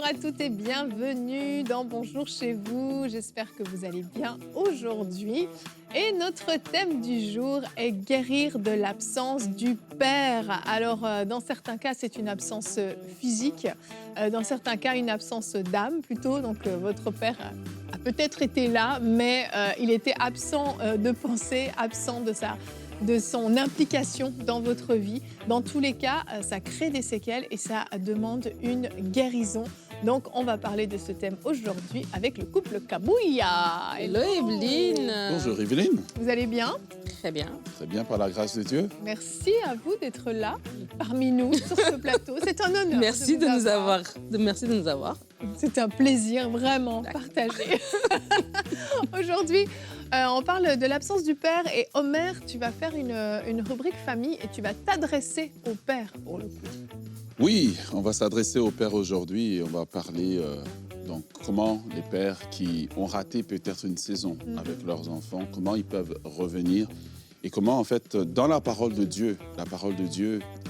à toutes et bienvenue dans Bonjour chez vous. J'espère que vous allez bien aujourd'hui. Et notre thème du jour est guérir de l'absence du père. Alors, dans certains cas, c'est une absence physique. Dans certains cas, une absence d'âme plutôt. Donc, votre père a peut-être été là, mais il était absent de pensée, absent de son implication dans votre vie. Dans tous les cas, ça crée des séquelles et ça demande une guérison. Donc, on va parler de ce thème aujourd'hui avec le couple Kabouya. Hello Evelyne. Bonjour Evelyne. Vous allez bien? Très bien. Très bien, par la grâce de Dieu. Merci à vous d'être là, parmi nous, sur ce plateau. C'est un honneur. Merci de nous avoir. Merci de nous avoir. C'est un plaisir, vraiment, partagé. Aujourd'hui, on parle de l'absence du père. Et Omer, tu vas faire une rubrique famille et tu vas t'adresser au père, pour le coup. Oui, on va s'adresser aux pères aujourd'hui et on va parler donc comment les pères qui ont raté peut-être une saison avec leurs enfants, comment ils peuvent revenir et comment en fait dans la parole de Dieu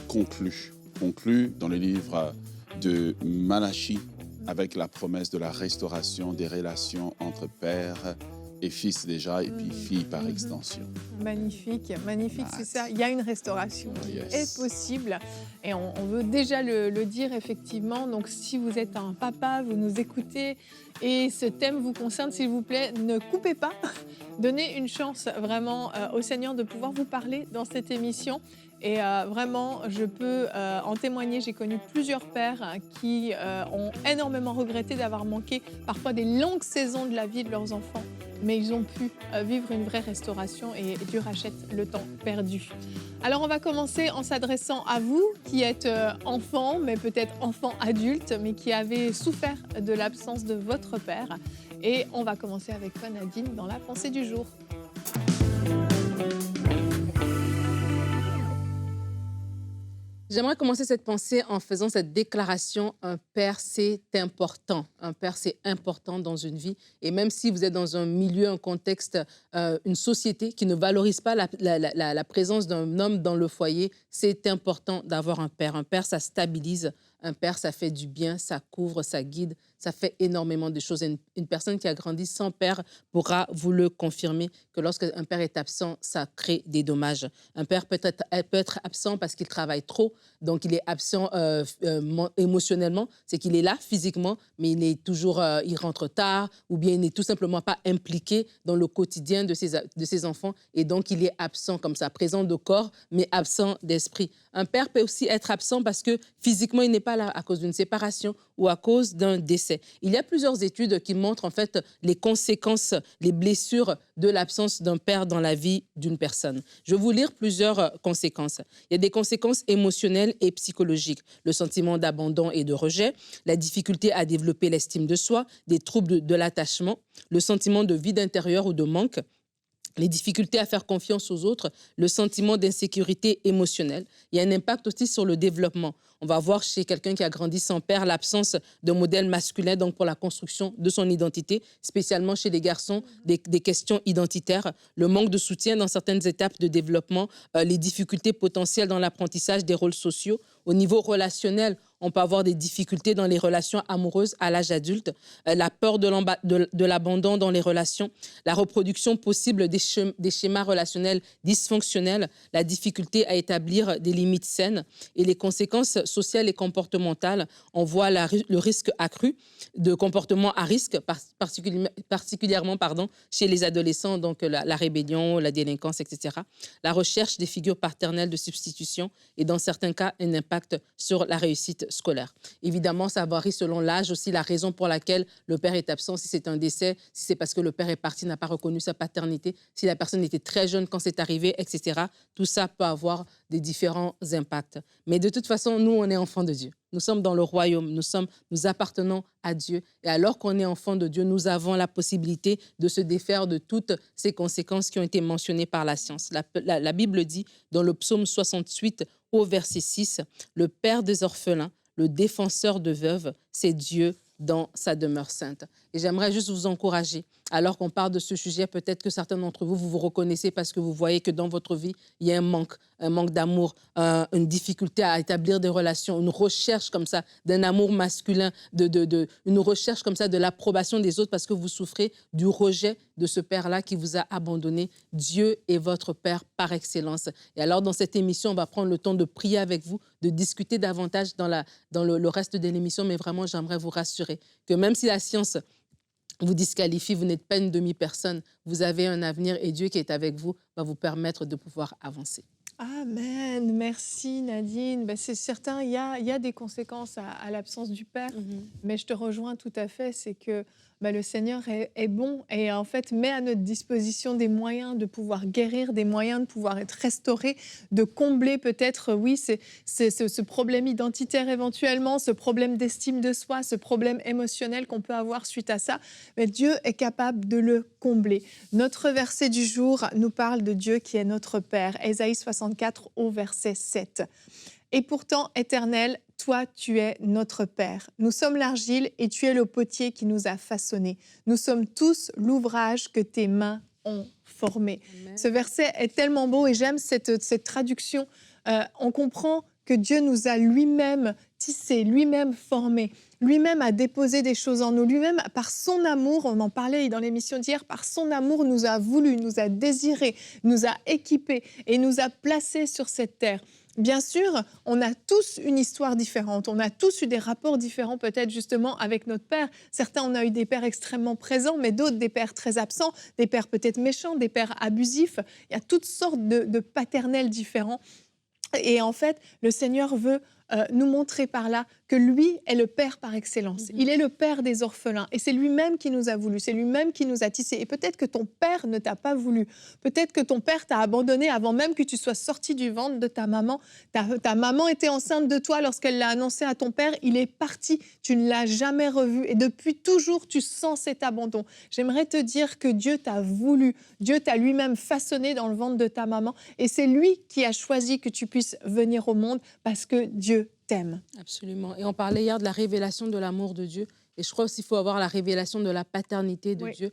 conclut dans le livre de Malachie avec la promesse de la restauration des relations entre pères et fils déjà, et puis filles par extension. Magnifique, magnifique, c'est ça. Il y a une restauration qui est possible. Et on veut déjà le dire effectivement. Donc si vous êtes un papa, vous nous écoutez et ce thème vous concerne, s'il vous plaît, ne coupez pas. Donnez une chance vraiment au Seigneur de pouvoir vous parler dans cette émission. Et vraiment, je peux en témoigner. J'ai connu plusieurs pères qui ont énormément regretté d'avoir manqué parfois des longues saisons de la vie de leurs enfants. Mais ils ont pu vivre une vraie restauration et Dieu rachète le temps perdu. Alors on va commencer en s'adressant à vous qui êtes enfant, mais peut-être enfant adulte, mais qui avez souffert de l'absence de votre père. Et on va commencer avec toi Nadine dans la pensée du jour. J'aimerais commencer cette pensée en faisant cette déclaration. Un père, c'est important. Un père, c'est important dans une vie. Et même si vous êtes dans un milieu, un contexte, une société qui ne valorise pas la présence d'un homme dans le foyer, c'est important d'avoir un père. Un père, ça stabilise. Un père, ça fait du bien, ça couvre, ça guide, ça fait énormément de choses. Une personne qui a grandi sans père pourra vous le confirmer que lorsqu'un père est absent, ça crée des dommages. Un père peut être absent parce qu'il travaille trop, donc il est absent émotionnellement, c'est qu'il est là physiquement, mais il rentre tard, ou bien il n'est tout simplement pas impliqué dans le quotidien de ses enfants, et donc il est absent comme ça, présent de corps, mais absent d'esprit. Un père peut aussi être absent parce que physiquement, il n'est pas là à cause d'une séparation ou à cause d'un décès. Il y a plusieurs études qui montrent en fait les conséquences, les blessures de l'absence d'un père dans la vie d'une personne. Je vais vous lire plusieurs conséquences. Il y a des conséquences émotionnelles et psychologiques. Le sentiment d'abandon et de rejet, la difficulté à développer l'estime de soi, des troubles de l'attachement, le sentiment de vide intérieur ou de manque, les difficultés à faire confiance aux autres, le sentiment d'insécurité émotionnelle. Il y a un impact aussi sur le développement. On va voir chez quelqu'un qui a grandi sans père l'absence de modèle masculin donc pour la construction de son identité, spécialement chez les garçons, des questions identitaires, le manque de soutien dans certaines étapes de développement, les difficultés potentielles dans l'apprentissage des rôles sociaux. Au niveau relationnel, on peut avoir des difficultés dans les relations amoureuses à l'âge adulte, la peur de l'abandon dans les relations, la reproduction possible des schémas relationnels dysfonctionnels, la difficulté à établir des limites saines et les conséquences sociales et comportementales. On voit le risque accru de comportements à risque, particulièrement chez les adolescents, donc la rébellion, la délinquance, etc. La recherche des figures paternelles de substitution et dans certains cas, un impact sur la réussite scolaire. Évidemment, ça varie selon l'âge aussi, la raison pour laquelle le père est absent, si c'est un décès, si c'est parce que le père est parti, n'a pas reconnu sa paternité, si la personne était très jeune quand c'est arrivé, etc. Tout ça peut avoir des différents impacts. Mais de toute façon, nous, on est enfants de Dieu. Nous sommes dans le royaume, nous appartenons à Dieu. Et alors qu'on est enfants de Dieu, nous avons la possibilité de se défaire de toutes ces conséquences qui ont été mentionnées par la science. La Bible dit, dans le psaume 68, au verset 6, « Le Père des orphelins, le défenseur de veuves, c'est Dieu dans sa demeure sainte. » Et j'aimerais juste vous encourager. Alors qu'on parle de ce sujet, peut-être que certains d'entre vous, vous vous reconnaissez parce que vous voyez que dans votre vie, il y a un manque d'amour, une difficulté à établir des relations, une recherche comme ça d'un amour masculin, une recherche comme ça de l'approbation des autres parce que vous souffrez du rejet de ce Père-là qui vous a abandonné. Dieu est votre Père par excellence. Et alors, dans cette émission, on va prendre le temps de prier avec vous, de discuter davantage dans le reste de l'émission, mais vraiment, j'aimerais vous rassurer que même si la science vous disqualifie, vous n'êtes pas une demi-personne, vous avez un avenir et Dieu qui est avec vous va vous permettre de pouvoir avancer. Amen. Merci Nadine. Ben, c'est certain, il y a des conséquences à l'absence du Père, mais je te rejoins tout à fait, c'est que le Seigneur est bon et en fait met à notre disposition des moyens de pouvoir guérir, des moyens de pouvoir être restauré, de combler peut-être, oui, ce problème identitaire éventuellement, ce problème d'estime de soi, ce problème émotionnel qu'on peut avoir suite à ça. Mais Dieu est capable de le combler. Notre verset du jour nous parle de Dieu qui est notre Père. Ésaïe 64 au verset 7. Et pourtant, Éternel, toi, tu es notre Père. Nous sommes l'argile et tu es le potier qui nous a façonnés. Nous sommes tous l'ouvrage que tes mains ont formé. Amen. Ce verset est tellement beau et j'aime cette traduction. On comprend que Dieu nous a lui-même tissés, lui-même formés, lui-même a déposé des choses en nous, lui-même, par son amour, on en parlait dans l'émission d'hier, par son amour nous a voulu, nous a désirés, nous a équipés et nous a placés sur cette terre. Bien sûr, on a tous une histoire différente, on a tous eu des rapports différents peut-être justement avec notre père. Certains, on a eu des pères extrêmement présents, mais d'autres des pères très absents, des pères peut-être méchants, des pères abusifs. Il y a toutes sortes de paternels différents. Et en fait, le Seigneur veut nous montrer par là que lui est le Père par excellence. Il est le Père des orphelins et c'est lui-même qui nous a voulu, c'est lui-même qui nous a tissés. Et peut-être que ton Père ne t'a pas voulu, peut-être que ton Père t'a abandonné avant même que tu sois sorti du ventre de ta maman. Ta maman était enceinte de toi lorsqu'elle l'a annoncé à ton Père, il est parti, tu ne l'as jamais revu et depuis toujours tu sens cet abandon. J'aimerais te dire que Dieu t'a voulu, Dieu t'a lui-même façonné dans le ventre de ta maman et c'est lui qui a choisi que tu puisses venir au monde parce que Dieu t'aime. Absolument. Et on parlait hier de la révélation de l'amour de Dieu. Et je crois aussi qu'il faut avoir la révélation de la paternité de Dieu.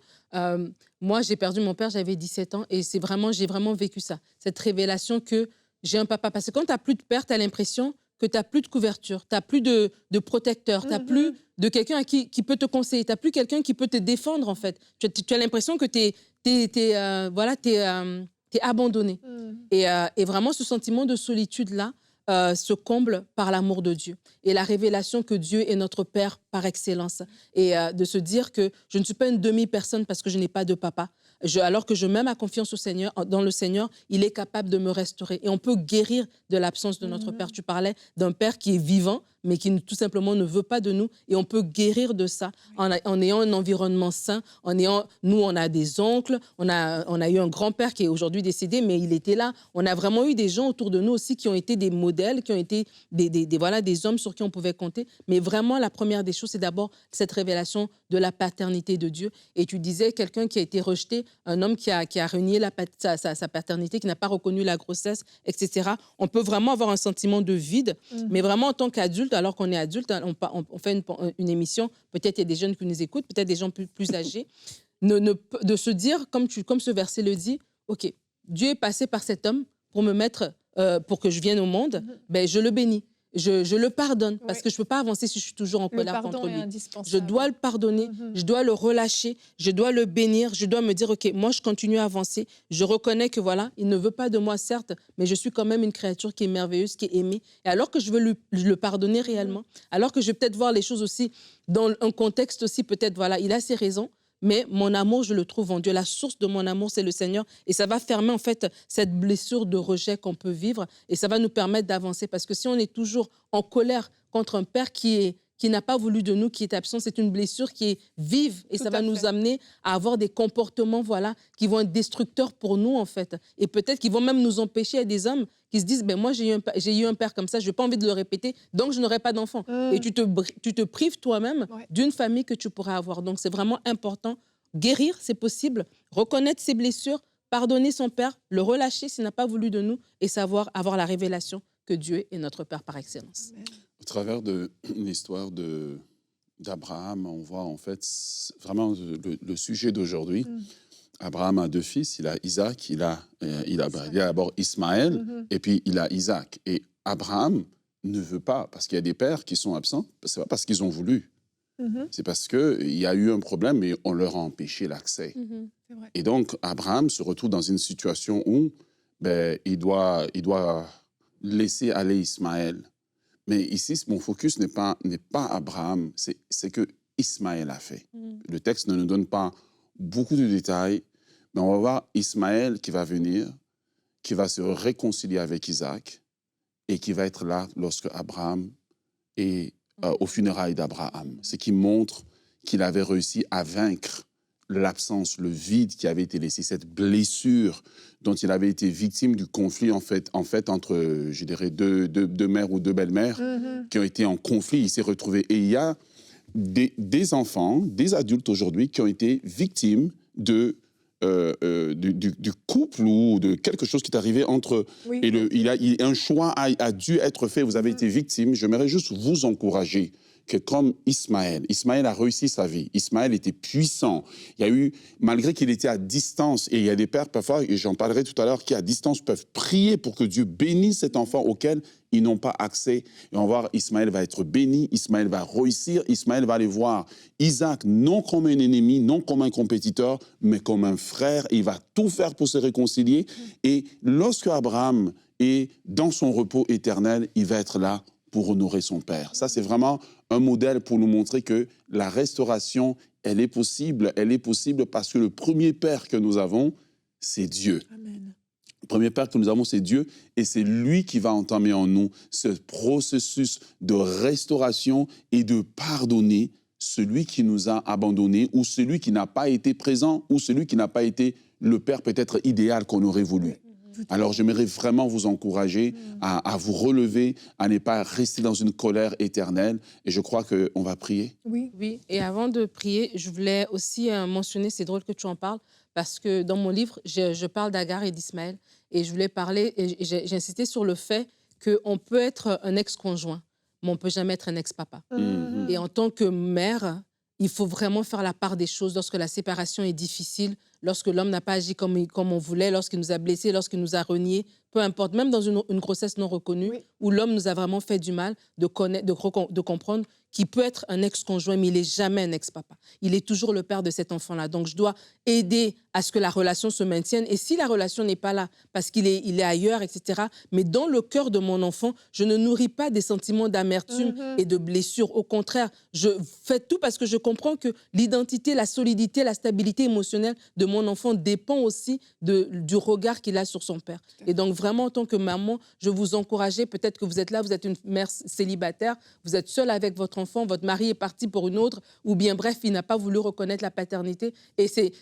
Moi, j'ai perdu mon père, j'avais 17 ans. Et j'ai vraiment vécu ça. Cette révélation que j'ai un papa. Parce que quand tu n'as plus de père, tu as l'impression que tu n'as plus de couverture, tu n'as plus de protecteur, tu n'as plus de quelqu'un qui peut te conseiller, tu n'as plus quelqu'un qui peut te défendre, en fait. Tu as l'impression que tu es abandonné. Et vraiment, ce sentiment de solitude-là, se comble par l'amour de Dieu et la révélation que Dieu est notre Père par excellence et de se dire que je ne suis pas une demi-personne parce que je n'ai pas de papa. Alors que je mets ma confiance au Seigneur, dans le Seigneur, il est capable de me restaurer et on peut guérir de l'absence de notre Père. Tu parlais d'un Père qui est vivant mais qui tout simplement ne veut pas de nous et on peut guérir de ça en ayant un environnement sain, nous on a des oncles, on a eu un grand-père qui est aujourd'hui décédé mais il était là, on a vraiment eu des gens autour de nous aussi qui ont été des modèles, qui ont été des hommes sur qui on pouvait compter, mais vraiment la première des choses c'est d'abord cette révélation de la paternité de Dieu et tu disais quelqu'un qui a été rejeté, un homme qui a renié sa paternité, qui n'a pas reconnu la grossesse, etc. On peut vraiment avoir un sentiment de vide, mais vraiment en tant qu'adulte, alors qu'on est adulte, on fait une émission, peut-être il y a des jeunes qui nous écoutent, peut-être des gens plus âgés, de se dire, comme ce verset le dit, OK, Dieu est passé par cet homme pour me mettre, pour que je vienne au monde, ben, je le bénis. Je le pardonne parce que je ne peux pas avancer si je suis toujours en colère contre lui. Je dois le pardonner, je dois le relâcher, je dois le bénir, je dois me dire, OK, moi, je continue à avancer. Je reconnais que voilà, il ne veut pas de moi, certes, mais je suis quand même une créature qui est merveilleuse, qui est aimée. Et alors que je veux le pardonner réellement, alors que je vais peut-être voir les choses aussi dans un contexte aussi, peut-être, voilà, il a ses raisons, mais mon amour, je le trouve en Dieu. La source de mon amour, c'est le Seigneur. Et ça va fermer, en fait, cette blessure de rejet qu'on peut vivre. Et ça va nous permettre d'avancer. Parce que si on est toujours en colère contre un Père qui n'a pas voulu de nous, qui est absent, c'est une blessure qui est vive. Et ça va nous amener à avoir des comportements, voilà, qui vont être destructeurs pour nous, en fait. Et peut-être qu'ils vont même nous empêcher à des hommes qui se disent, ben moi, j'ai eu un père comme ça, je n'ai pas envie de le répéter, donc je n'aurai pas d'enfant. Et tu te prives toi-même d'une famille que tu pourrais avoir. Donc, c'est vraiment important. Guérir, c'est possible. Reconnaître ses blessures, pardonner son père, le relâcher s'il n'a pas voulu de nous et savoir avoir la révélation que Dieu est notre Père par excellence. Au travers de l'histoire de d'Abraham, on voit en fait vraiment le sujet d'aujourd'hui. Abraham a 2 fils, il a Isaac, il a d'abord Ismaël, et puis il a Isaac. Et Abraham ne veut pas, parce qu'il y a des pères qui sont absents, ce n'est pas parce qu'ils ont voulu, c'est parce qu'il y a eu un problème et on leur a empêché l'accès. Et donc, Abraham se retrouve dans une situation où il doit laisser aller Ismaël. Mais ici, mon focus n'est pas Abraham, c'est ce que Ismaël a fait. Le texte ne nous donne pas beaucoup de détails, mais on va voir Ismaël qui va venir, qui va se réconcilier avec Isaac et qui va être là lorsque Abraham est aux funérailles d'Abraham. Ce qui montre qu'il avait réussi à vaincre l'absence, le vide qui avait été laissé, cette blessure dont il avait été victime du conflit en fait entre, je dirais, deux mères ou 2 belles-mères qui ont été en conflit. Il s'est retrouvé. Et il y a des enfants, des adultes aujourd'hui qui ont été victimes du couple ou de quelque chose qui est arrivé entre... Oui. Et un choix a dû être fait. Vous avez été victime. J'aimerais juste vous encourager que comme Ismaël a réussi sa vie. Ismaël était puissant. Il y a eu, malgré qu'il était à distance, et il y a des pères parfois, et j'en parlerai tout à l'heure, qui à distance peuvent prier pour que Dieu bénisse cet enfant auquel ils n'ont pas accès. Et on va voir, Ismaël va être béni, Ismaël va réussir, Ismaël va aller voir Isaac non comme un ennemi, non comme un compétiteur, mais comme un frère. Et il va tout faire pour se réconcilier. Et lorsque Abraham est dans son repos éternel, il va être là pour honorer son père. Ça, c'est vraiment un modèle pour nous montrer que la restauration, elle est possible parce que le premier père que nous avons, c'est Dieu. Amen. Le premier père que nous avons, c'est Dieu, et c'est lui qui va entamer en nous ce processus de restauration et de pardonner celui qui nous a abandonnés ou celui qui n'a pas été présent ou celui qui n'a pas été le père peut-être idéal qu'on aurait voulu. Alors, j'aimerais vraiment vous encourager à vous relever, à ne pas rester dans une colère éternelle. Et je crois qu'on va prier. Oui. Oui, et avant de prier, je voulais aussi mentionner, c'est drôle que tu en parles, parce que dans mon livre, je parle d'Agar et d'Ismaël. Et je voulais parler, et j'ai insisté sur le fait qu'on peut être un ex-conjoint, mais on ne peut jamais être un ex-papa. Et en tant que mère, il faut vraiment faire la part des choses lorsque la séparation est difficile, lorsque l'homme n'a pas agi comme on voulait, lorsqu'il nous a blessés, lorsqu'il nous a reniés, peu importe, même dans une grossesse non reconnue, où l'homme nous a vraiment fait du mal, de comprendre qu'il peut être un ex-conjoint, mais il n'est jamais un ex-papa. Il est toujours le père de cet enfant-là. Donc, je dois aider à ce que la relation se maintienne. Et si la relation n'est pas là, parce qu'il est ailleurs, etc., mais dans le cœur de mon enfant, je ne nourris pas des sentiments d'amertume et de blessure. Au contraire, je fais tout parce que je comprends que l'identité, la solidité, la stabilité émotionnelle de mon enfant dépend aussi du regard qu'il a sur son père. Et donc, vraiment, en tant que maman, je vous encourage, peut-être que vous êtes là, vous êtes une mère célibataire, vous êtes seule avec votre enfant, votre mari est parti pour une autre, ou bien, bref, il n'a pas voulu reconnaître la paternité. Et c'est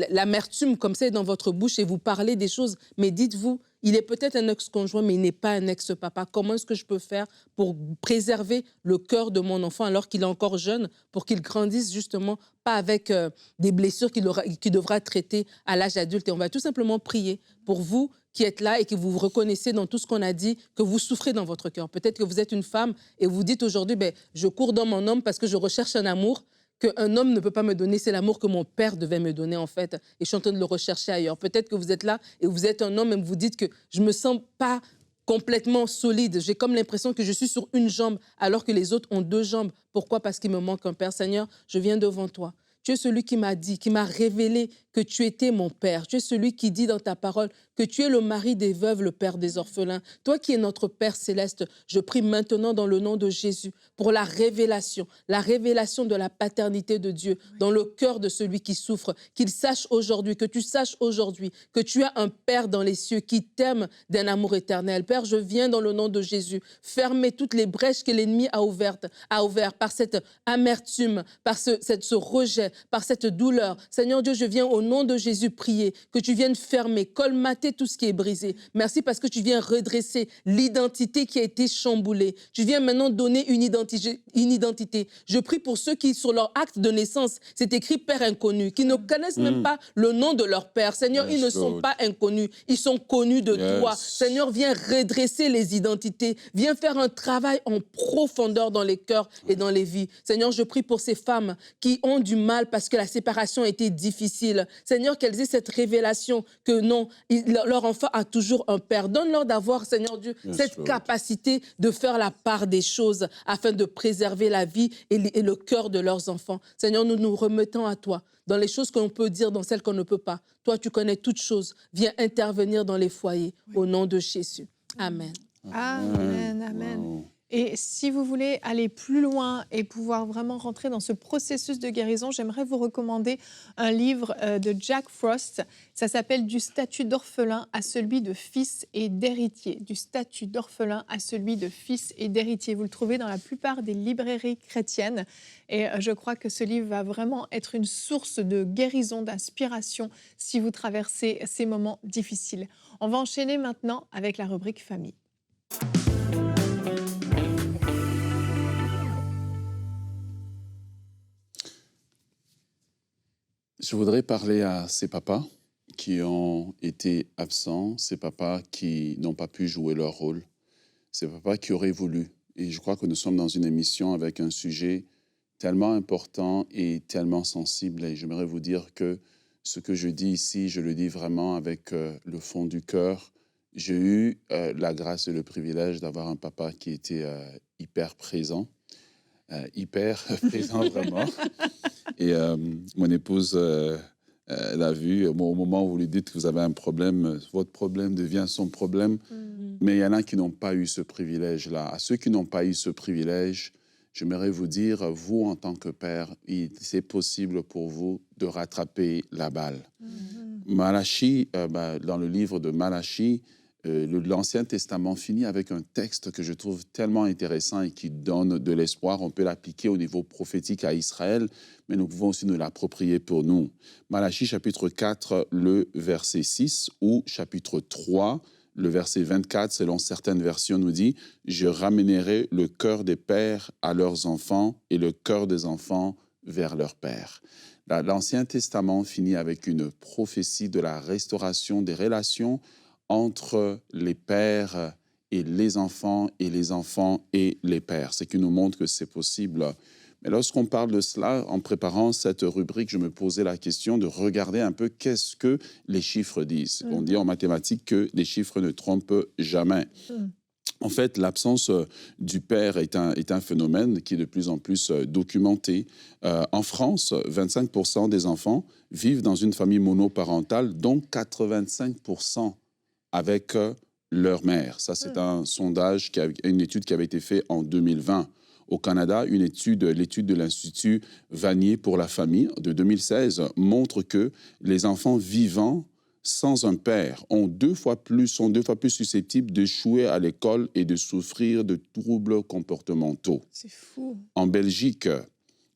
l'amertume comme ça est dans votre bouche et vous parlez des choses. Mais dites-vous, il est peut-être un ex-conjoint, mais il n'est pas un ex-papa. Comment est-ce que je peux faire pour préserver le cœur de mon enfant alors qu'il est encore jeune, pour qu'il grandisse justement pas avec des blessures qu'il devra traiter à l'âge adulte. Et on va tout simplement prier pour vous qui êtes là et que vous vous reconnaissez dans tout ce qu'on a dit, que vous souffrez dans votre cœur. Peut-être que vous êtes une femme et vous dites aujourd'hui, je cours dans mon homme parce que je recherche un amour qu'un homme ne peut pas me donner, c'est l'amour que mon père devait me donner, en fait. Et je suis en train de le rechercher ailleurs. Peut-être que vous êtes là et vous êtes un homme et vous dites que je ne me sens pas complètement solide. J'ai comme l'impression que je suis sur une jambe alors que les autres ont 2 jambes. Pourquoi? Parce qu'il me manque un père. Seigneur, je viens devant toi. Tu es celui qui m'a dit, qui m'a révélé que tu étais mon père. Tu es celui qui dit dans ta parole que tu es le mari des veuves, le père des orphelins. Toi qui es notre Père céleste, je prie maintenant dans le nom de Jésus pour la révélation de la paternité de Dieu dans le cœur de celui qui souffre. Qu'il sache aujourd'hui, que tu saches aujourd'hui que tu as un Père dans les cieux qui t'aime d'un amour éternel. Père, je viens dans le nom de Jésus fermer toutes les brèches que l'ennemi a ouvertes par cette amertume, par ce rejet, par cette douleur. Seigneur Dieu, je viens au nom de Jésus prier que tu viennes fermer, colmater rater tout ce qui est brisé. Merci parce que tu viens redresser l'identité qui a été chamboulée. Tu viens maintenant donner une identité. Je prie pour ceux qui, sur leur acte de naissance, c'est écrit Père inconnu, qui ne connaissent même pas le nom de leur Père. Seigneur, ils ne sont pas inconnus, ils sont connus de toi. Seigneur, viens redresser les identités, viens faire un travail en profondeur dans les cœurs et dans les vies. Seigneur, je prie pour ces femmes qui ont du mal parce que la séparation a été difficile. Seigneur, qu'elles aient cette révélation que non, leur enfant a toujours un Père. Donne-leur d'avoir, Seigneur Dieu, cette capacité de faire la part des choses afin de préserver la vie et le cœur de leurs enfants. Seigneur, nous nous remettons à toi dans les choses qu'on peut dire, dans celles qu'on ne peut pas. Toi, tu connais toutes choses. Viens intervenir dans les foyers au nom de Jésus. Amen. Amen, amen. Wow. Et si vous voulez aller plus loin et pouvoir vraiment rentrer dans ce processus de guérison, j'aimerais vous recommander un livre de Jack Frost. Ça s'appelle « Du statut d'orphelin à celui de fils et d'héritier ». Du statut d'orphelin à celui de fils et d'héritier. Vous le trouvez dans la plupart des librairies chrétiennes. Et je crois que ce livre va vraiment être une source de guérison, d'inspiration si vous traversez ces moments difficiles. On va enchaîner maintenant avec la rubrique famille. Je voudrais parler à ces papas qui ont été absents, ces papas qui n'ont pas pu jouer leur rôle, ces papas qui auraient voulu. Et je crois que nous sommes dans une émission avec un sujet tellement important et tellement sensible. Et j'aimerais vous dire que ce que je dis ici, je le dis vraiment avec le fond du cœur. J'ai eu la grâce et le privilège d'avoir un papa qui était hyper présent vraiment. Et mon épouse l'a vu. Au moment où vous lui dites que vous avez un problème, votre problème devient son problème. Mais il y en a qui n'ont pas eu ce privilège-là. À ceux qui n'ont pas eu ce privilège, j'aimerais vous dire, vous, en tant que père, c'est possible pour vous de rattraper la balle. Malachie, dans le livre de Malachie, l'Ancien Testament finit avec un texte que je trouve tellement intéressant et qui donne de l'espoir. On peut l'appliquer au niveau prophétique à Israël, mais nous pouvons aussi nous l'approprier pour nous. Malachie, chapitre 4, le verset 6, ou chapitre 3, le verset 24, selon certaines versions, nous dit « Je ramènerai le cœur des pères à leurs enfants et le cœur des enfants vers leurs pères ». L'Ancien Testament finit avec une prophétie de la restauration des relations entre les pères et les enfants et les pères. C'est qui nous montre que c'est possible. Mais lorsqu'on parle de cela, en préparant cette rubrique, je me posais la question de regarder un peu qu'est-ce que les chiffres disent. On dit en mathématiques que les chiffres ne trompent jamais. En fait, l'absence du père est un phénomène qui est de plus en plus documenté. En France, 25% des enfants vivent dans une famille monoparentale, dont 85% avec leur mère. Ça, c'est un sondage, une étude qui avait été faite en 2020. Au Canada, l'étude de l'Institut Vanier pour la famille de 2016 montre que les enfants vivant sans un père sont deux fois plus susceptibles d'échouer à l'école et de souffrir de troubles comportementaux. C'est fou. En Belgique,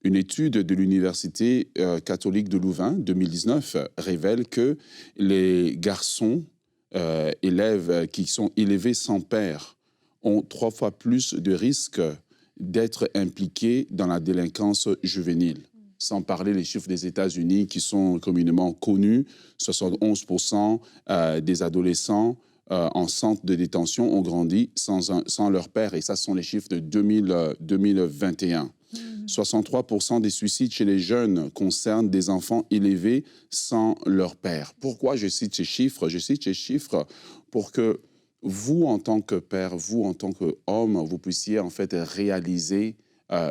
une étude de l'Université catholique de Louvain, 2019, révèle que les garçons élèves qui sont élevés sans père ont 3 fois plus de risques d'être impliqués dans la délinquance juvénile. Sans parler des chiffres des États-Unis qui sont communément connus, 71% des adolescents en centre de détention ont grandi sans leur père. Et ça, ce sont les chiffres de 2021. 63% des suicides chez les jeunes concernent des enfants élevés sans leur père. Pourquoi je cite ces chiffres? Je cite ces chiffres pour que vous, en tant que père, vous, en tant qu'homme, vous puissiez en fait réaliser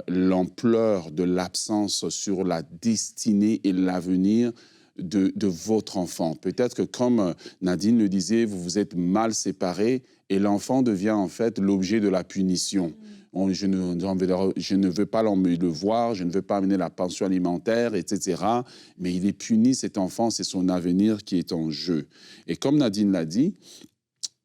l'ampleur de l'absence sur la destinée et l'avenir de votre enfant. Peut-être que, comme Nadine le disait, vous vous êtes mal séparés et l'enfant devient en fait l'objet de la punition. Je ne veux pas le voir, je ne veux pas amener la pension alimentaire, etc. Mais il est puni, cet enfant, c'est son avenir qui est en jeu. Et comme Nadine l'a dit,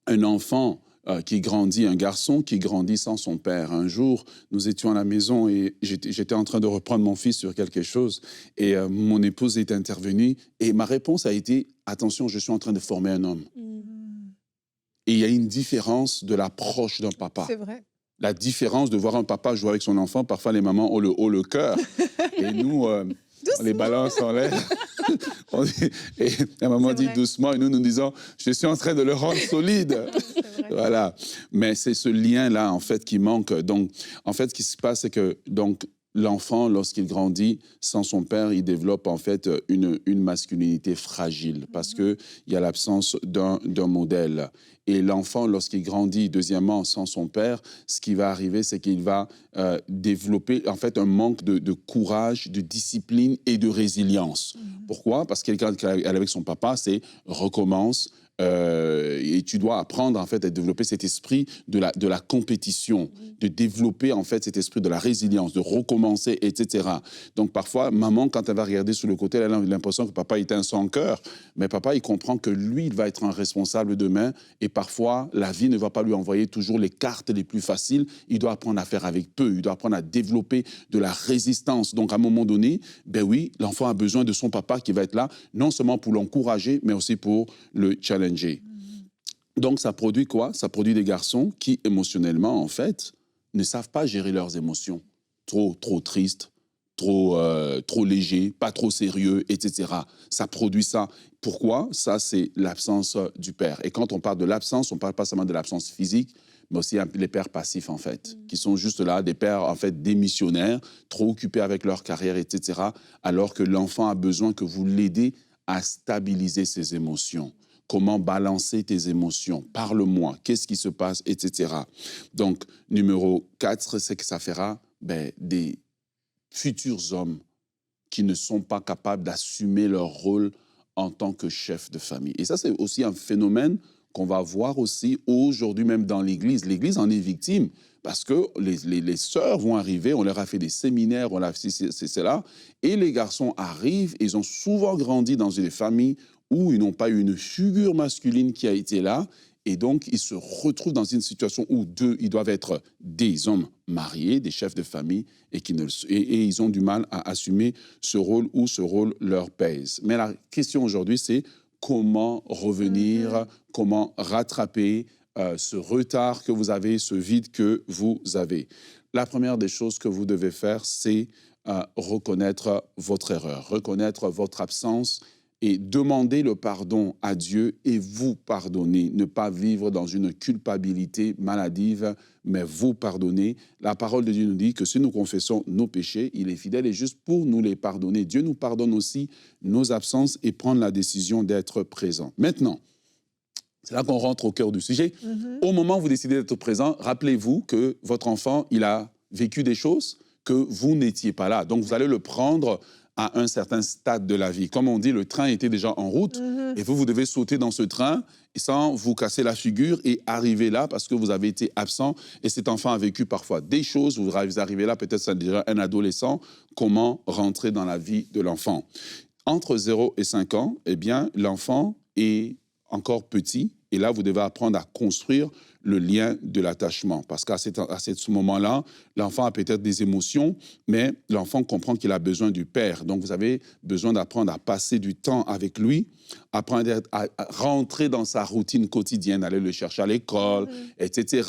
un enfant qui grandit, un garçon qui grandit sans son père. Un jour, nous étions à la maison et j'étais en train de reprendre mon fils sur quelque chose et mon épouse est intervenue et ma réponse a été « Attention, je suis en train de former un homme ». Et il y a une différence de l'approche d'un papa. C'est vrai. La différence de voir un papa jouer avec son enfant, parfois les mamans ont le cœur. Et nous, on les balance en l'air. Et la maman dit doucement, et nous disons, je suis en train de le rendre solide. Voilà. Mais c'est ce lien-là, en fait, qui manque. Donc, en fait, ce qui se passe, c'est que l'enfant, lorsqu'il grandit sans son père, il développe en fait une masculinité fragile parce qu'il y a l'absence d'un modèle. Et l'enfant, lorsqu'il grandit, deuxièmement, sans son père, ce qui va arriver, c'est qu'il va développer en fait un manque de courage, de discipline et de résilience. Pourquoi? Parce que quelqu'un qui est avec son papa, c'est recommence. Et tu dois apprendre en fait à développer cet esprit de la compétition, de développer en fait cet esprit de la résilience, de recommencer, etc. Donc parfois, maman, quand elle va regarder sur le côté, elle a l'impression que papa est un sans-cœur, mais papa, il comprend que lui, il va être un responsable demain, et parfois, la vie ne va pas lui envoyer toujours les cartes les plus faciles. Il doit apprendre à faire avec peu, il doit apprendre à développer de la résistance. Donc à un moment donné, ben oui, l'enfant a besoin de son papa qui va être là, non seulement pour l'encourager, mais aussi pour le challenger. Donc, ça produit quoi? Ça produit des garçons qui, émotionnellement, en fait, ne savent pas gérer leurs émotions. Trop tristes, trop légers, pas trop sérieux, etc. Ça produit ça. Pourquoi? Ça, c'est l'absence du père. Et quand on parle de l'absence, on ne parle pas seulement de l'absence physique, mais aussi les pères passifs, en fait, qui sont juste là, des pères, en fait, démissionnaires, trop occupés avec leur carrière, etc., alors que l'enfant a besoin que vous l'aidez à stabiliser ses émotions. Comment balancer tes émotions? Parle-moi, qu'est-ce qui se passe, etc. Donc, numéro 4, c'est que ça fera des futurs hommes qui ne sont pas capables d'assumer leur rôle en tant que chef de famille. Et ça, c'est aussi un phénomène qu'on va voir aussi aujourd'hui, même dans l'Église. L'Église en est victime parce que les sœurs vont arriver, on leur a fait des séminaires, c'est là, et les garçons arrivent, ils ont souvent grandi dans des familles où ils n'ont pas eu une figure masculine qui a été là, et donc ils se retrouvent dans une situation où ils doivent être des hommes mariés, des chefs de famille, et ils ont du mal à assumer ce rôle où ce rôle leur pèse. Mais la question aujourd'hui, c'est comment revenir, comment rattraper ce retard que vous avez, ce vide que vous avez. La première des choses que vous devez faire, c'est reconnaître votre erreur, reconnaître votre absence, et demander le pardon à Dieu et vous pardonner. Ne pas vivre dans une culpabilité maladive, mais vous pardonner. La parole de Dieu nous dit que si nous confessons nos péchés, il est fidèle et juste pour nous les pardonner. Dieu nous pardonne aussi nos absences et prendre la décision d'être présent. Maintenant, c'est là qu'on rentre au cœur du sujet. Au moment où vous décidez d'être présent, rappelez-vous que votre enfant, il a vécu des choses que vous n'étiez pas là. Donc, vous allez le prendre à un certain stade de la vie. Comme on dit, le train était déjà en route et vous devez sauter dans ce train sans vous casser la figure et arriver là parce que vous avez été absent et cet enfant a vécu parfois des choses. Vous arrivez là, peut-être c'est déjà un adolescent. Comment rentrer dans la vie de l'enfant? Entre 0 et 5 ans, eh bien, l'enfant est encore petit et là, vous devez apprendre à construire le lien de l'attachement. Parce qu'à ce moment-là, l'enfant a peut-être des émotions, mais l'enfant comprend qu'il a besoin du père. Donc, vous avez besoin d'apprendre à passer du temps avec lui, apprendre à rentrer dans sa routine quotidienne, aller le chercher à l'école, etc.,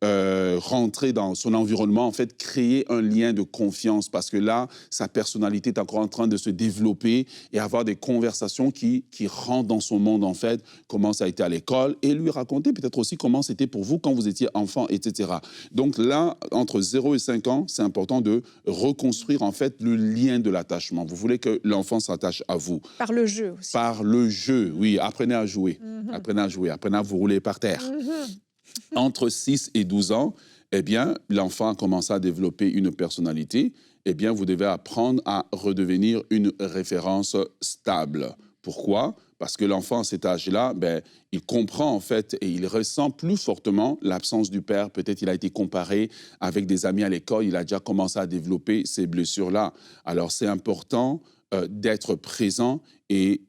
rentrer dans son environnement, en fait, créer un lien de confiance, parce que là, sa personnalité est encore en train de se développer et avoir des conversations qui rentrent dans son monde, en fait, comment ça a été à l'école, et lui raconter peut-être aussi comment c'était pour vous quand vous étiez enfant, etc. Donc là, entre 0 et 5 ans, c'est important de reconstruire, en fait, le lien de l'attachement. Vous voulez que l'enfant s'attache à vous. Par le jeu aussi. Par le jeu, oui. Apprenez à jouer. Apprenez à jouer. Apprenez à vous rouler par terre. Entre 6 et 12 ans, eh bien, l'enfant a commencé à développer une personnalité. Eh bien, vous devez apprendre à redevenir une référence stable. Pourquoi? Parce que l'enfant, à cet âge-là, il comprend en fait et il ressent plus fortement l'absence du père. Peut-être il a été comparé avec des amis à l'école, il a déjà commencé à développer ces blessures-là. Alors c'est important d'être présent et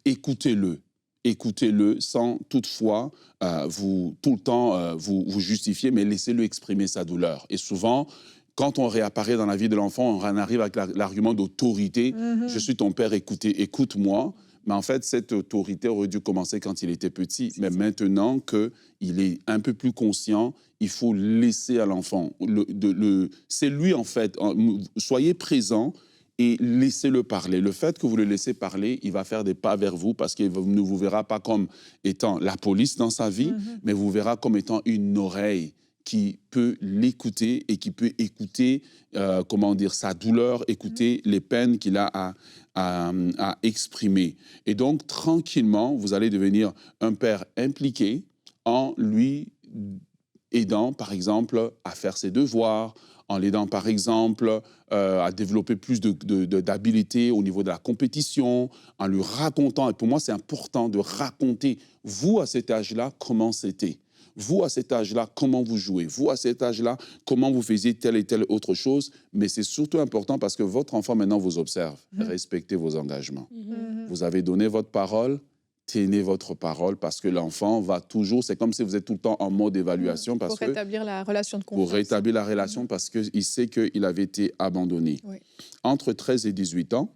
écoutez-le. Écoutez-le sans toutefois tout le temps vous justifier, mais laissez-le exprimer sa douleur. Et souvent, quand on réapparaît dans la vie de l'enfant, on en arrive avec l'argument d'autorité. Je suis ton père, écoute-moi. Mais en fait, cette autorité aurait dû commencer quand il était petit. Mais maintenant qu'il est un peu plus conscient, il faut laisser à l'enfant. C'est lui, en fait. Soyez présent et laissez-le parler. Le fait que vous le laissez parler, il va faire des pas vers vous parce qu'il ne vous verra pas comme étant la police dans sa vie, mais vous verra comme étant une oreille qui peut l'écouter et qui peut écouter, sa douleur, écouter les peines qu'il a à exprimer. Et donc, tranquillement, vous allez devenir un père impliqué en lui aidant, par exemple, à faire ses devoirs, en l'aidant, par exemple, à développer plus d'habileté au niveau de la compétition, en lui racontant. Et pour moi, c'est important de raconter, vous, à cet âge-là, comment c'était. Vous, à cet âge-là, comment vous jouez. Vous, à cet âge-là, comment vous faisiez telle et telle autre chose. Mais c'est surtout important parce que votre enfant, maintenant, vous observe. Respectez vos engagements. Vous avez donné votre parole, tenez votre parole parce que l'enfant va toujours... C'est comme si vous êtes tout le temps en mode évaluation. Pour rétablir la relation de confiance. Pour rétablir la relation parce qu'il sait qu'il avait été abandonné. Oui. Entre 13 et 18 ans,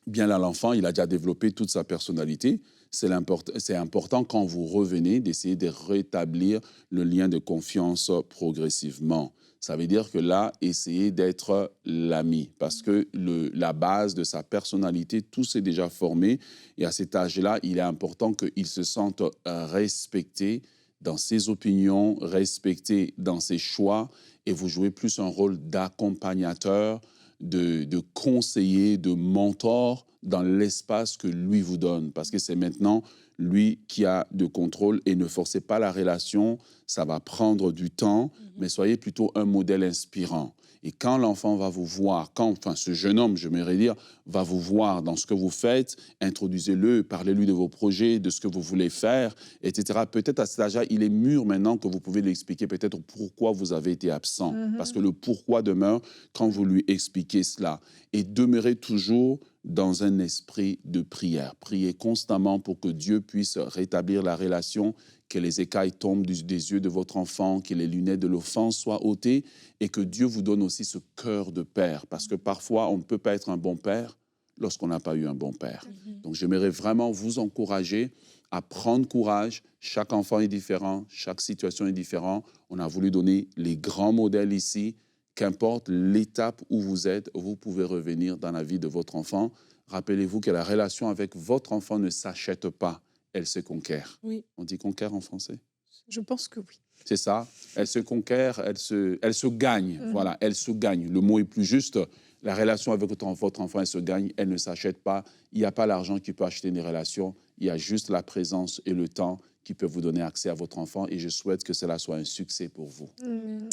bien là, l'enfant, il a déjà développé toute sa personnalité. C'est important quand vous revenez d'essayer de rétablir le lien de confiance progressivement. Ça veut dire que là, essayez d'être l'ami parce que la base de sa personnalité, tout s'est déjà formé. Et à cet âge-là, il est important qu'il se sente respecté dans ses opinions, respecté dans ses choix. Et vous jouez plus un rôle d'accompagnateur, de conseiller, de mentor dans l'espace que lui vous donne. Parce que c'est maintenant lui qui a de contrôle et ne forcez pas la relation. Ça va prendre du temps, mais soyez plutôt un modèle inspirant. Et quand l'enfant va vous voir, ce jeune homme, j'aimerais dire, va vous voir dans ce que vous faites, introduisez-le, parlez-lui de vos projets, de ce que vous voulez faire, etc. Peut-être à cet âge-là, il est mûr maintenant que vous pouvez lui expliquer peut-être pourquoi vous avez été absent. Parce que le pourquoi demeure quand vous lui expliquez cela. Et demeurez toujours dans un esprit de prière. Priez constamment pour que Dieu puisse rétablir la relation, que les écailles tombent des yeux de votre enfant, que les lunettes de l'offense soient ôtées et que Dieu vous donne aussi ce cœur de père. Parce que parfois, on ne peut pas être un bon père lorsqu'on n'a pas eu un bon père. Donc, j'aimerais vraiment vous encourager à prendre courage. Chaque enfant est différent, chaque situation est différente. On a voulu donner les grands modèles ici. Qu'importe l'étape où vous êtes, vous pouvez revenir dans la vie de votre enfant. Rappelez-vous que la relation avec votre enfant ne s'achète pas, elle se conquiert. Oui. On dit conquiert en français? Je pense que oui. C'est ça, elle se conquiert, elle se gagne. Voilà, elle se gagne. Le mot est plus juste. La relation avec votre enfant, elle se gagne, elle ne s'achète pas. Il n'y a pas l'argent qui peut acheter une relation, il y a juste la présence et le temps qui peut vous donner accès à votre enfant et je souhaite que cela soit un succès pour vous.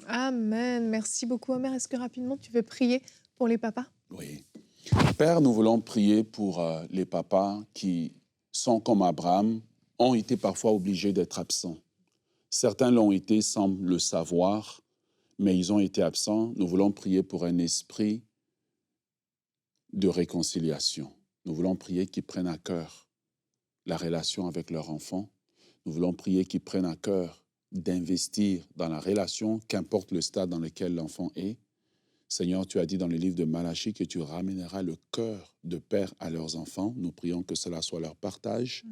Amen. Merci beaucoup, Omer. Est-ce que rapidement, tu veux prier pour les papas? Oui. Père, nous voulons prier pour les papas qui sont comme Abraham, ont été parfois obligés d'être absents. Certains l'ont été sans le savoir, mais ils ont été absents. Nous voulons prier pour un esprit de réconciliation. Nous voulons prier qu'ils prennent à cœur la relation avec leur enfant. Nous voulons prier qu'ils prennent à cœur d'investir dans la relation, qu'importe le stade dans lequel l'enfant est. Seigneur, tu as dit dans le livre de Malachie que tu ramèneras le cœur de père à leurs enfants. Nous prions que cela soit leur partage.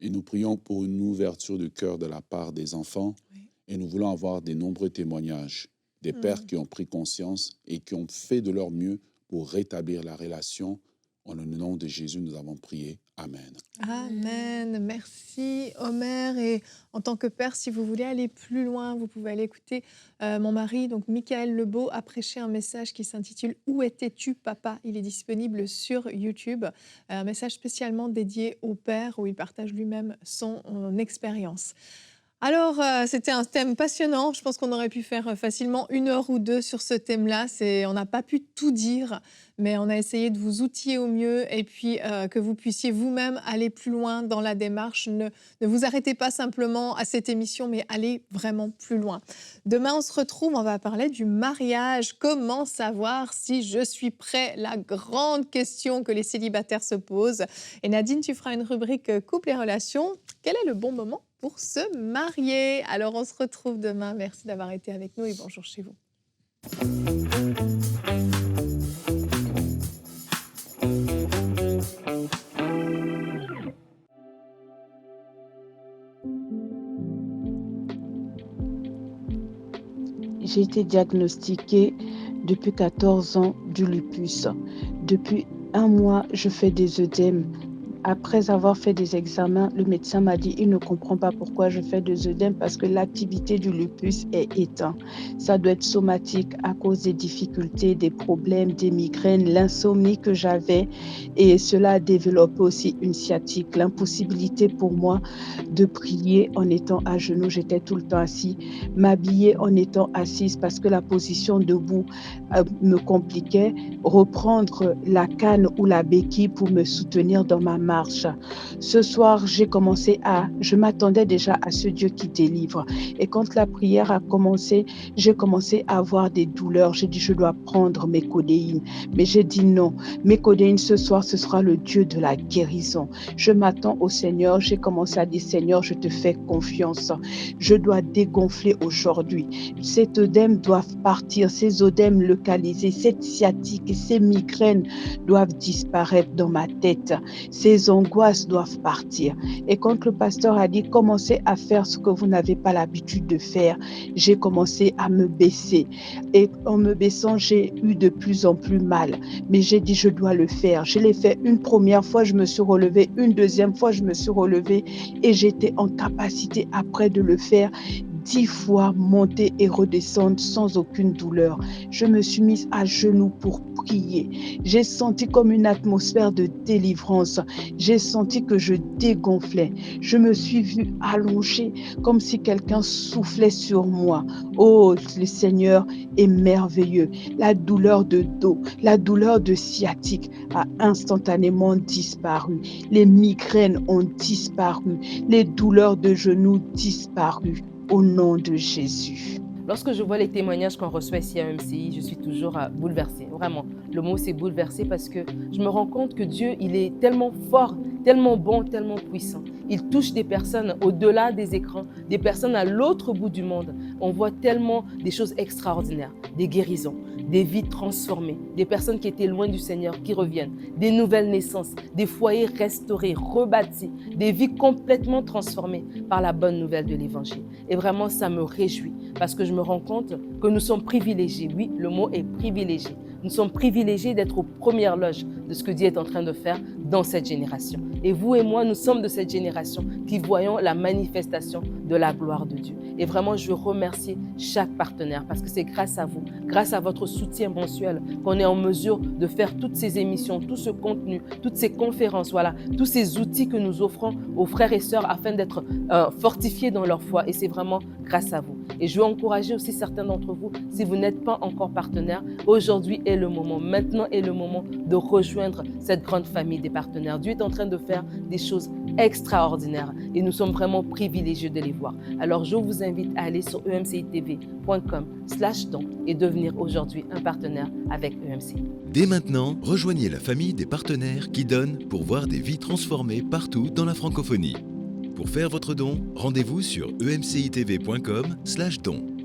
Et nous prions pour une ouverture de cœur de la part des enfants. Oui. Et nous voulons avoir des nombreux témoignages des pères qui ont pris conscience et qui ont fait de leur mieux pour rétablir la relation. En le nom de Jésus, nous avons prié. Amen. Amen. Merci, Omer. Et en tant que père, si vous voulez aller plus loin, vous pouvez aller écouter mon mari, donc Michael Lebeau, a prêché un message qui s'intitule « Où étais-tu, papa ?» Il est disponible sur YouTube. Un message spécialement dédié au père où il partage lui-même son expérience. Alors, c'était un thème passionnant. Je pense qu'on aurait pu faire facilement 1 heure ou 2 sur ce thème-là. On n'a pas pu tout dire, mais on a essayé de vous outiller au mieux et puis que vous puissiez vous-même aller plus loin dans la démarche. Ne vous arrêtez pas simplement à cette émission, mais allez vraiment plus loin. Demain, on se retrouve, on va parler du mariage. Comment savoir si je suis prêt? La grande question que les célibataires se posent. Et Nadine, tu feras une rubrique couple et relations. Quel est le bon moment pour se marier? Alors, on se retrouve demain. Merci d'avoir été avec nous et bonjour chez vous. j'ai été diagnostiquée depuis 14 ans du lupus. Depuis un mois, je fais des œdèmes. Après avoir fait des examens, le médecin m'a dit il ne comprend pas pourquoi je fais des œdèmes parce que l'activité du lupus est éteinte. Ça doit être somatique à cause des difficultés, des problèmes, des migraines, l'insomnie que j'avais et cela a développé aussi une sciatique, l'impossibilité pour moi de prier en étant à genoux, j'étais tout le temps assis, m'habiller en étant assise parce que la position debout me compliquait, reprendre la canne ou la béquille pour me soutenir dans ma marche. Ce soir, je m'attendais déjà à ce Dieu qui délivre. Et quand la prière a commencé, j'ai commencé à avoir des douleurs. J'ai dit, je dois prendre mes codéines. Mais j'ai dit non. Mes codéines ce soir, ce sera le Dieu de la guérison. Je m'attends au Seigneur. J'ai commencé à dire, Seigneur, je te fais confiance. Je dois dégonfler aujourd'hui. Ces œdèmes doivent partir. Ces œdèmes localisés, cette sciatique et ces migraines doivent disparaître dans ma tête. Ces angoisses doivent partir. Et quand le pasteur a dit, commencez à faire ce que vous n'avez pas l'habitude de faire, j'ai commencé à me baisser. Et en me baissant, j'ai eu de plus en plus mal. Mais j'ai dit, je dois le faire. Je l'ai fait une première fois, je me suis relevée. Une deuxième fois, je me suis relevée. Et j'étais en capacité après de le faire 10 fois monter et redescendre sans aucune douleur. Je me suis mise à genoux pour prier. J'ai senti comme une atmosphère de délivrance. J'ai senti que je dégonflais. Je me suis vue allongée comme si quelqu'un soufflait sur moi. Oh, le Seigneur est merveilleux. La douleur de dos, la douleur de sciatique a instantanément disparu. Les migraines ont disparu. Les douleurs de genoux disparu. Au nom de Jésus. Lorsque je vois les témoignages qu'on reçoit ici à MCI, je suis toujours bouleversée. Vraiment, le mot c'est bouleversée parce que je me rends compte que Dieu, il est tellement fort, tellement bon, tellement puissant. Il touche des personnes au-delà des écrans, des personnes à l'autre bout du monde. On voit tellement des choses extraordinaires, des guérisons, des vies transformées, des personnes qui étaient loin du Seigneur, qui reviennent, des nouvelles naissances, des foyers restaurés, rebâtis, des vies complètement transformées par la bonne nouvelle de l'Évangile. Et vraiment, ça me réjouit parce que je me rends compte que nous sommes privilégiés. Oui, le mot est privilégié. Nous sommes privilégiés d'être aux premières loges de ce que Dieu est en train de faire dans cette génération. Et vous et moi, nous sommes de cette génération qui voyons la manifestation de la gloire de Dieu. Et vraiment, je veux remercier chaque partenaire parce que c'est grâce à vous, grâce à votre soutien mensuel qu'on est en mesure de faire toutes ces émissions, tout ce contenu, toutes ces conférences, voilà, tous ces outils que nous offrons aux frères et sœurs afin d'être fortifiés dans leur foi. Et c'est vraiment grâce à vous. Et je veux encourager aussi certains d'entre vous, si vous n'êtes pas encore partenaire, aujourd'hui est le moment, maintenant est le moment de rejoindre cette grande famille des partenaires. Dieu est en train de faire des choses extraordinaires et nous sommes vraiment privilégiés de les voir. Alors je vous invite à aller sur emcitv.com/don et devenir aujourd'hui un partenaire avec EMCI. Dès maintenant, rejoignez la famille des partenaires qui donnent pour voir des vies transformées partout dans la francophonie. Pour faire votre don, rendez-vous sur emcitv.com/don.